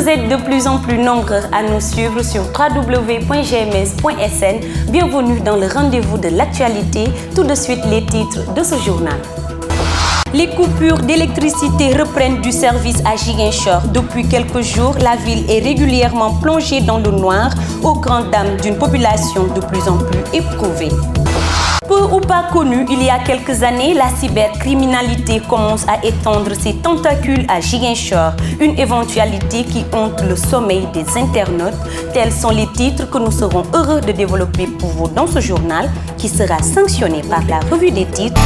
Vous êtes de plus en plus nombreux à nous suivre sur www.gms.sn. Bienvenue dans le rendez-vous de l'actualité. Tout de suite les titres de ce journal. Les coupures d'électricité reprennent du service à Ziguinchor. Depuis quelques jours, la ville est régulièrement plongée dans le noir aux grandes dames d'une population de plus en plus éprouvée. Peu ou pas connue, il y a quelques années, la cybercriminalité commence à étendre ses tentacules à Ziguinchor, une éventualité qui hante le sommeil des internautes. Tels sont les titres que nous serons heureux de développer pour vous dans ce journal qui sera sanctionné par la revue des titres.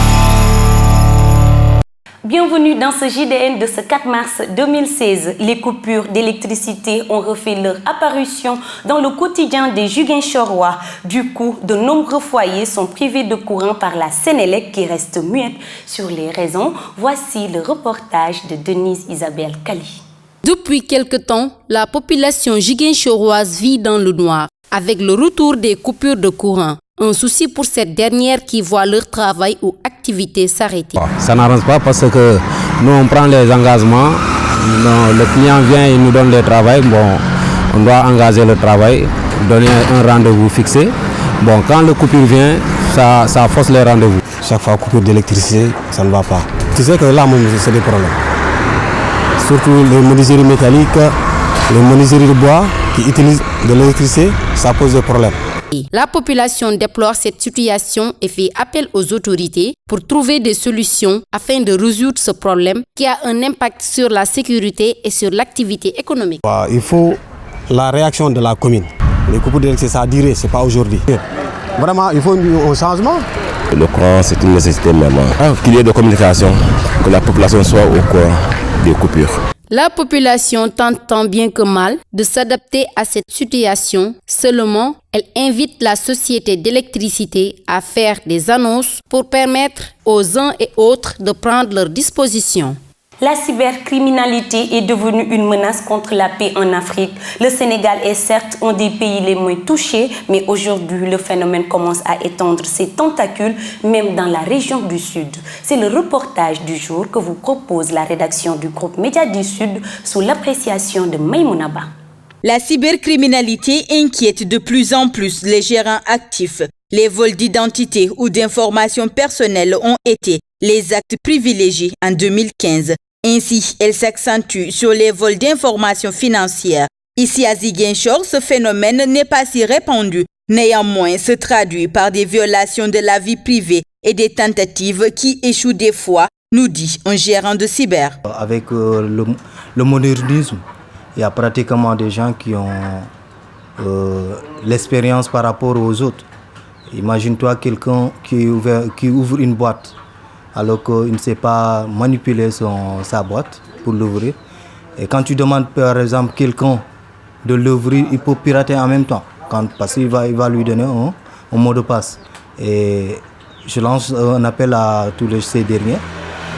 Bienvenue dans ce JDN de ce 4 mars 2016. Les coupures d'électricité ont refait leur apparition dans le quotidien des Ziguinchorois. Du coup, de nombreux foyers sont privés de courant par la Sénélec qui reste muette sur les raisons. Voici le reportage de Denise Isabelle Kali. Depuis quelque temps, la population ziguinchoroise vit dans le noir avec le retour des coupures de courant. Un souci pour cette dernière qui voit leur travail ou activité s'arrêter. Ça n'arrange pas parce que nous on prend les engagements, le client vient et nous donne le travail, on doit engager le travail, donner un rendez-vous fixé. Quand le coupure vient, ça force les rendez-vous. Chaque fois coupure d'électricité, ça ne va pas. Tu sais que là c'est des problèmes. Surtout les menuiseries métalliques, les menuiseries de bois qui utilisent de l'électricité, ça pose des problèmes. La population déplore cette situation et fait appel aux autorités pour trouver des solutions afin de résoudre ce problème qui a un impact sur la sécurité et sur l'activité économique. Il faut la réaction de la commune. Les coupures d'électricité, ça a duré, ce n'est pas aujourd'hui. Vraiment, il faut un changement. Le courant, c'est une nécessité même. Qu'il y ait de communication, que la population soit au courant des coupures. La population tente tant bien que mal de s'adapter à cette situation. Seulement, elle invite la société d'électricité à faire des annonces pour permettre aux uns et autres de prendre leurs dispositions. La cybercriminalité est devenue une menace contre la paix en Afrique. Le Sénégal est certes un des pays les moins touchés, mais aujourd'hui, le phénomène commence à étendre ses tentacules, même dans la région du Sud. C'est le reportage du jour que vous propose la rédaction du groupe Médias du Sud sous l'appréciation de Maïmounaba. La cybercriminalité inquiète de plus en plus les gérants actifs. Les vols d'identité ou d'informations personnelles ont été les actes privilégiés en 2015. Ainsi, elle s'accentue sur les vols d'informations financières. Ici à Ziguinchor, ce phénomène n'est pas si répandu. Néanmoins, se traduit par des violations de la vie privée et des tentatives qui échouent des fois, nous dit un gérant de cyber. Avec le modernisme, il y a pratiquement des gens qui ont l'expérience par rapport aux autres. Imagine-toi quelqu'un qui ouvre une boîte alors qu'il ne sait pas manipuler sa boîte pour l'ouvrir. Et quand tu demandes par exemple quelqu'un de l'ouvrir, il peut pirater en même temps parce qu'il va lui donner un mot de passe. Et je lance un appel à tous ces derniers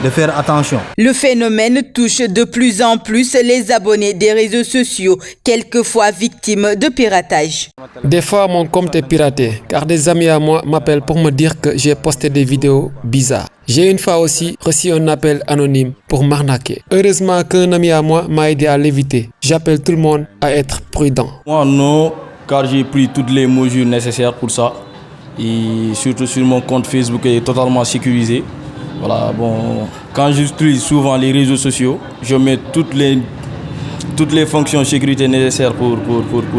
de faire attention. Le phénomène touche de plus en plus les abonnés des réseaux sociaux, quelquefois victimes de piratage. Des fois, mon compte est piraté, car des amis à moi m'appellent pour me dire que j'ai posté des vidéos bizarres. J'ai une fois aussi reçu un appel anonyme pour m'arnaquer. Heureusement qu'un ami à moi m'a aidé à l'éviter. J'appelle tout le monde à être prudent. Moi non, car j'ai pris toutes les mesures nécessaires pour ça. Et surtout sur mon compte Facebook est totalement sécurisé. Voilà, quand j'utilise souvent les réseaux sociaux, je mets toutes les fonctions de sécurité nécessaires pour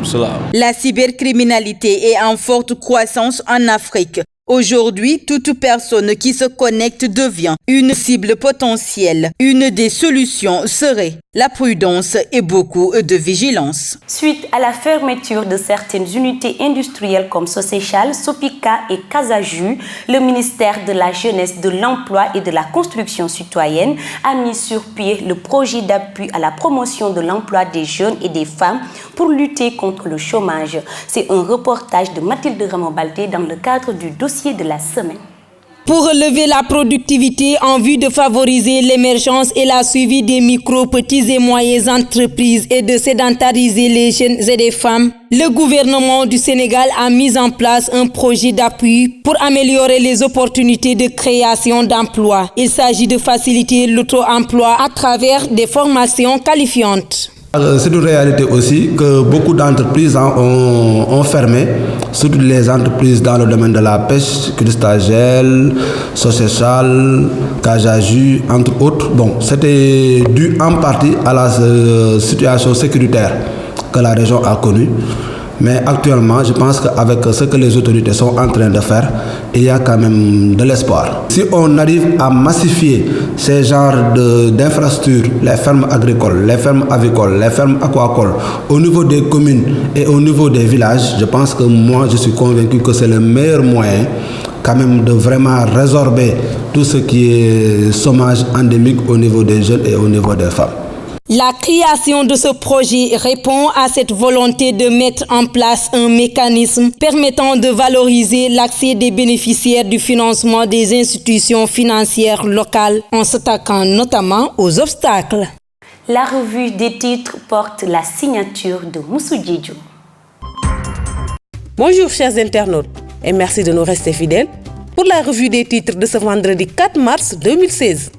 cela. La cybercriminalité est en forte croissance en Afrique. Aujourd'hui, toute personne qui se connecte devient une cible potentielle. Une des solutions serait la prudence et beaucoup de vigilance. Suite à la fermeture de certaines unités industrielles comme Soséchal, Sopika et Casaju, le ministère de la Jeunesse, de l'Emploi et de la Construction citoyenne a mis sur pied le projet d'appui à la promotion de l'emploi des jeunes et des femmes pour lutter contre le chômage. C'est un reportage de Mathilde Ramobalté dans le cadre du dossier de la semaine. Pour relever la productivité en vue de favoriser l'émergence et la suivi des micro, petites et moyennes entreprises et de sédentariser les jeunes et les femmes, le gouvernement du Sénégal a mis en place un projet d'appui pour améliorer les opportunités de création d'emplois. Il s'agit de faciliter l'auto-emploi à travers des formations qualifiantes. C'est une réalité aussi que beaucoup d'entreprises ont fermé, surtout les entreprises dans le domaine de la pêche, Crustagel, Socéchal, Cajaju, entre autres. Bon, c'était dû en partie à la situation sécuritaire que la région a connue. Mais actuellement, je pense qu'avec ce que les autorités sont en train de faire, il y a quand même de l'espoir. Si on arrive à massifier ces genres d'infrastructures, les fermes agricoles, les fermes avicoles, les fermes aquacoles, au niveau des communes et au niveau des villages, je pense que moi, je suis convaincu que c'est le meilleur moyen quand même de vraiment résorber tout ce qui est chômage endémique au niveau des jeunes et au niveau des femmes. La création de ce projet répond à cette volonté de mettre en place un mécanisme permettant de valoriser l'accès des bénéficiaires du financement des institutions financières locales en s'attaquant notamment aux obstacles. La revue des titres porte la signature de Moussou Djidjo. Bonjour chers internautes et merci de nous rester fidèles pour la revue des titres de ce vendredi 4 mars 2016.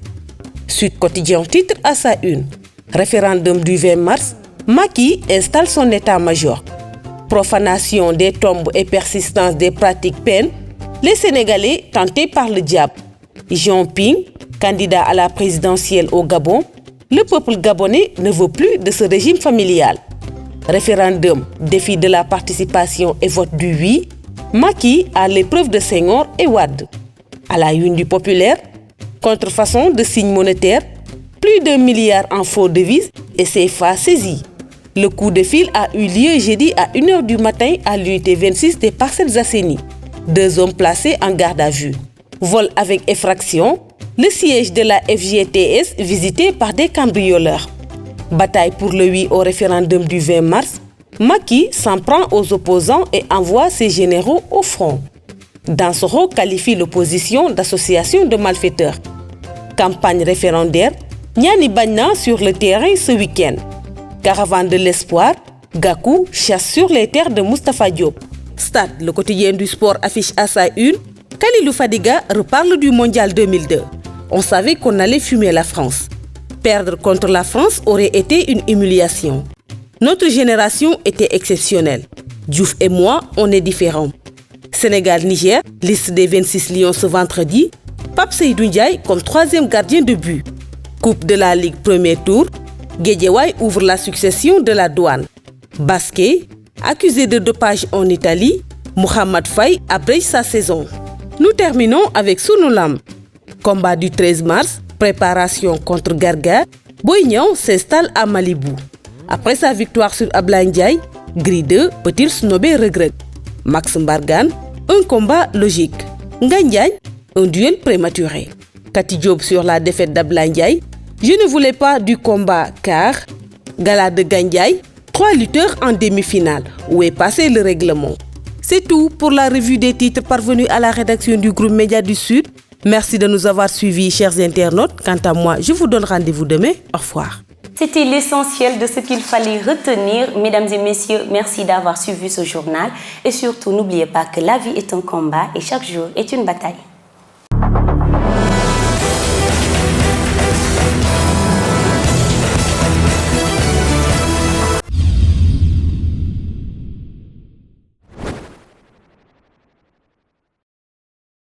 Sud Quotidien titre à sa une. Référendum du 20 mars, Macky installe son état-major. Profanation des tombes et persistance des pratiques peines, les Sénégalais tentés par le diable. Jean Ping, candidat à la présidentielle au Gabon, le peuple gabonais ne veut plus de ce régime familial. Référendum, défi de la participation et vote du oui, Macky à l'épreuve de Senghor et Wade. À la une du Populaire, contrefaçon de signes monétaires, plus d'1 milliard en faux devises et CFA saisis. Le coup de fil a eu lieu jeudi à 1h du matin à l'unité 26 des Parcelles Assainies. 2 hommes placés en garde à vue. Vol avec effraction, le siège de la FGTS visité par des cambrioleurs. Bataille pour le oui au référendum du 20 mars, Macky s'en prend aux opposants et envoie ses généraux au front. Dansokho qualifie l'opposition d'association de malfaiteurs. Campagne référendaire, Niani Bagna sur le terrain ce week-end. Caravane de l'espoir, Gakou chasse sur les terres de Moustapha Diop. Stade, le quotidien du sport affiche à sa une, Khalilou Fadiga reparle du mondial 2002. On savait qu'on allait fumer la France. Perdre contre la France aurait été une humiliation. Notre génération était exceptionnelle. Diouf et moi, on est différents. Sénégal-Niger, liste des 26 lions ce vendredi, Pape Seydou Ndiaye comme 3e gardien de but. Coupe de la Ligue premier tour, Guédiawaye ouvre la succession de la douane. Basket, accusé de dopage en Italie, Mohamed Faye abrège sa saison. Nous terminons avec Sunulam. Combat du 13 mars, préparation contre Garga, Boy Niang s'installe à Malibu. Après sa victoire sur Ablaye Ndiaye, Gris 2 peut-il snobber Reug? Max Mbargane, un combat logique. Ngagne, un duel prématuré. Kati Diop sur la défaite d'Ablaye Ndiaye. Je ne voulais pas du combat car, gala de Gandiaye, 3 lutteurs en demi-finale. Où est passé le règlement? C'est tout pour la revue des titres parvenue à la rédaction du groupe Média du Sud. Merci de nous avoir suivis, chers internautes. Quant à moi, je vous donne rendez-vous demain. Au revoir. C'était l'essentiel de ce qu'il fallait retenir. Mesdames et messieurs, merci d'avoir suivi ce journal. Et surtout, n'oubliez pas que la vie est un combat et chaque jour est une bataille.